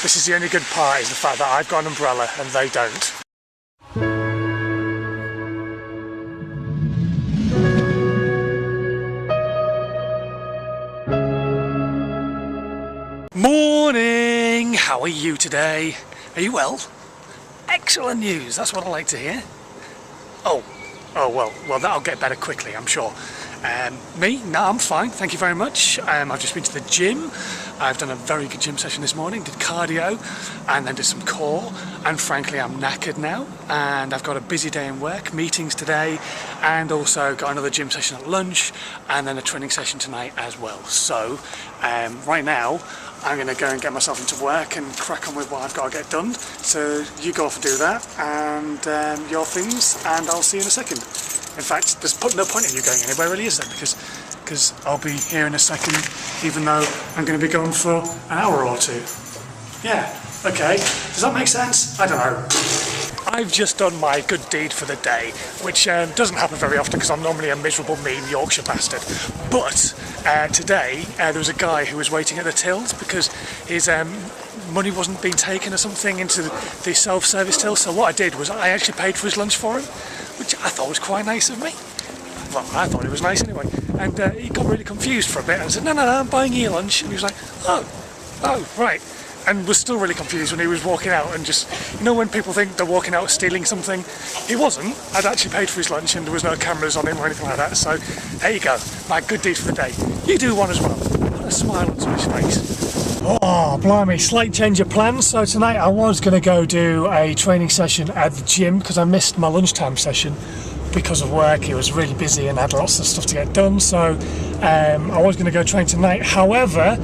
This is the only good part, is the fact that I've got an umbrella and they don't. Morning! How are you today? Are you well? Excellent news, that's what I like to hear. Oh well, that'll get better quickly, I'm sure. Me? No, I'm fine, thank you very much. I've just been to the gym. I've done a very good gym session this morning, did cardio and then did some core, and frankly I'm knackered now, and I've got a busy day in work, meetings today, and also got another gym session at lunch and then a training session tonight as well. So right now I'm going to go and get myself into work and crack on with what I've got to get done. So you go off and do that and your things, and I'll see you in a second. In fact, there's no point in you going anywhere really, is there? Because I'll be here in a second, even though I'm going to be gone for an hour or two. Yeah, okay. Does that make sense? I don't know. I've just done my good deed for the day, which doesn't happen very often because I'm normally a miserable, mean Yorkshire bastard. But today there was a guy who was waiting at the tills because his money wasn't being taken or something into the self-service till. So what I did was I actually paid for his lunch for him, which I thought was quite nice of me. Well, I thought it was nice anyway. And he got really confused for a bit and said, no, I'm buying you lunch. And he was like, oh, right. And was still really confused when he was walking out, and just, you know when people think they're walking out stealing something? He wasn't. I'd actually paid for his lunch and there was no cameras on him or anything like that. So there you go, my good deed for the day. You do one as well. Put a smile onto his face. Oh, blimey, slight change of plans. So tonight I was going to go do a training session at the gym because I missed my lunchtime session because of work. It was really busy and I had lots of stuff to get done. So I was going to go train tonight. However,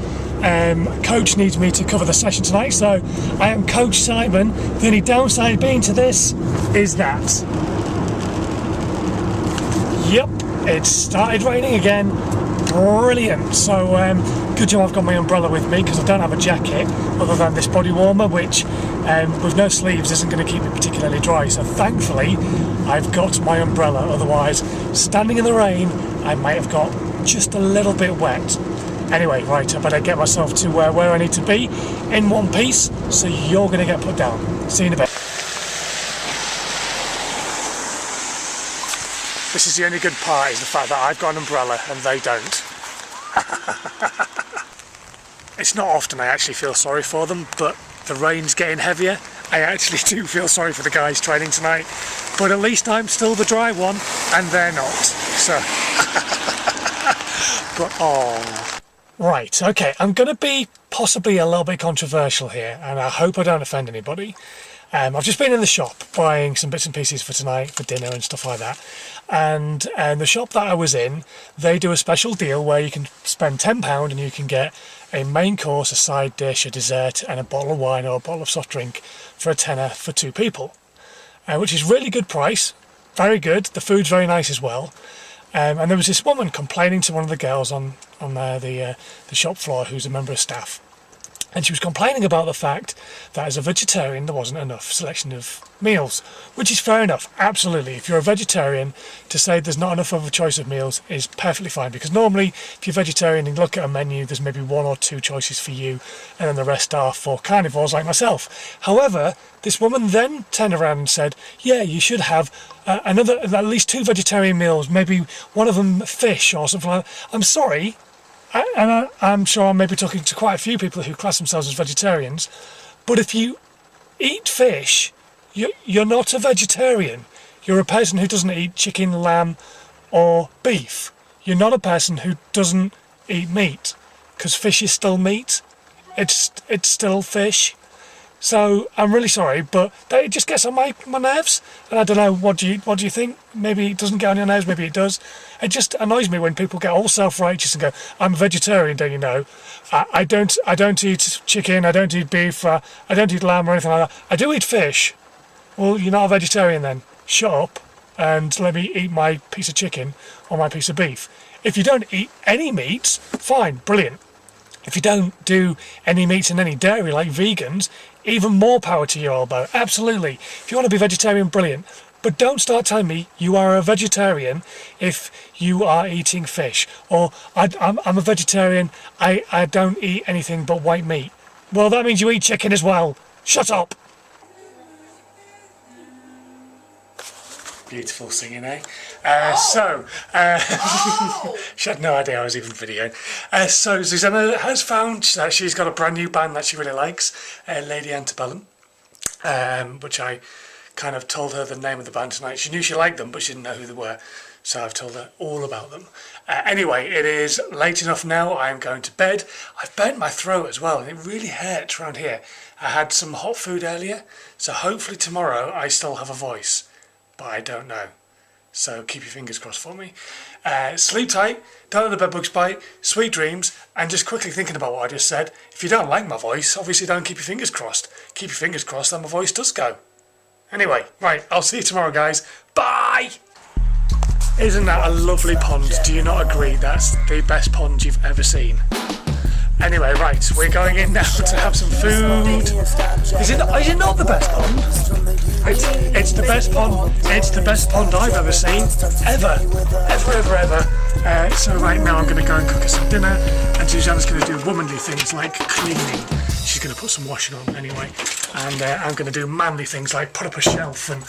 coach needs me to cover the session tonight, so I am Coach Simon. The only downside being to this is that, yep, it started raining again. Brilliant. So good job I've got my umbrella with me because I don't have a jacket other than this body warmer, which with no sleeves isn't going to keep me particularly dry. So thankfully I've got my umbrella, otherwise standing in the rain I might have got just a little bit wet. Anyway, right, I better get myself to where I need to be in one piece, so you're going to get put down. See you in a bit. This is the only good part, is the fact that I've got an umbrella and they don't. It's not often I actually feel sorry for them, but the rain's getting heavier. I actually do feel sorry for the guys training tonight, but at least I'm still the dry one and they're not. So, but oh. Right, okay, I'm going to be possibly a little bit controversial here, and I hope I don't offend anybody. I've just been in the shop buying some bits and pieces for tonight, for dinner and stuff like that, and the shop that I was in, they do a special deal where you can spend £10 and you can get a main course, a side dish, a dessert and a bottle of wine or a bottle of soft drink for a tenner for 2 people, which is really good price, very good, the food's very nice as well. And there was this woman complaining to one of the girls on the shop floor who's a member of staff, and she was complaining about the fact that as a vegetarian there wasn't enough selection of meals, which is fair enough, absolutely. If you're a vegetarian, to say there's not enough of a choice of meals is perfectly fine, because normally if you're vegetarian and you look at a menu, there's maybe 1 or 2 choices for you and then the rest are for carnivores like myself. However, this woman then turned around and said, yeah, you should have at least 2 vegetarian meals, maybe one of them fish or something like that. I'm sorry, and I'm sure I'm maybe talking to quite a few people who class themselves as vegetarians, but if you eat fish, you're not a vegetarian. You're a person who doesn't eat chicken, lamb or beef. You're not a person who doesn't eat meat, because fish is still meat. It's still fish. So I'm really sorry, but it just gets on my nerves, and I don't know, what do you think? Maybe it doesn't get on your nerves, maybe it does. It just annoys me when people get all self-righteous and go, I'm a vegetarian, don't you know? I don't eat chicken, I don't eat beef, I don't eat lamb or anything like that. I do eat fish. Well, you're not a vegetarian then. Shut up and let me eat my piece of chicken or my piece of beef. If you don't eat any meat, fine, brilliant. If you don't do any meat and any dairy like vegans, even more power to your elbow, absolutely. If you want to be vegetarian, brilliant. But don't start telling me you are a vegetarian if you are eating fish. Or I'm a vegetarian, I don't eat anything but white meat. Well, that means you eat chicken as well. Shut up. Beautiful singing, eh? She had no idea I was even videoing. So Susanna has found that she's got a brand new band that she really likes, Lady Antebellum, which I kind of told her the name of the band tonight. She knew she liked them, but she didn't know who they were, so I've told her all about them. Anyway, it is late enough now. I am going to bed. I've burnt my throat as well, and it really hurts around here. I had some hot food earlier, so hopefully tomorrow I still have a voice, but I don't know. So keep your fingers crossed for me. Sleep tight, don't let the bedbugs bite, sweet dreams, and just quickly thinking about what I just said, if you don't like my voice, obviously don't keep your fingers crossed. Keep your fingers crossed that my voice does go. Anyway, right, I'll see you tomorrow, guys. Bye! Isn't that a lovely pond? Do you not agree that's the best pond you've ever seen? Anyway, right, we're going in now to have some food. Is it not the best pond? It's the best pond. It's the best pond I've ever seen. Ever. So right now I'm going to go and cook us some dinner, and Susanna's going to do womanly things like cleaning. She's going to put some washing on anyway. And I'm going to do manly things like put up a shelf and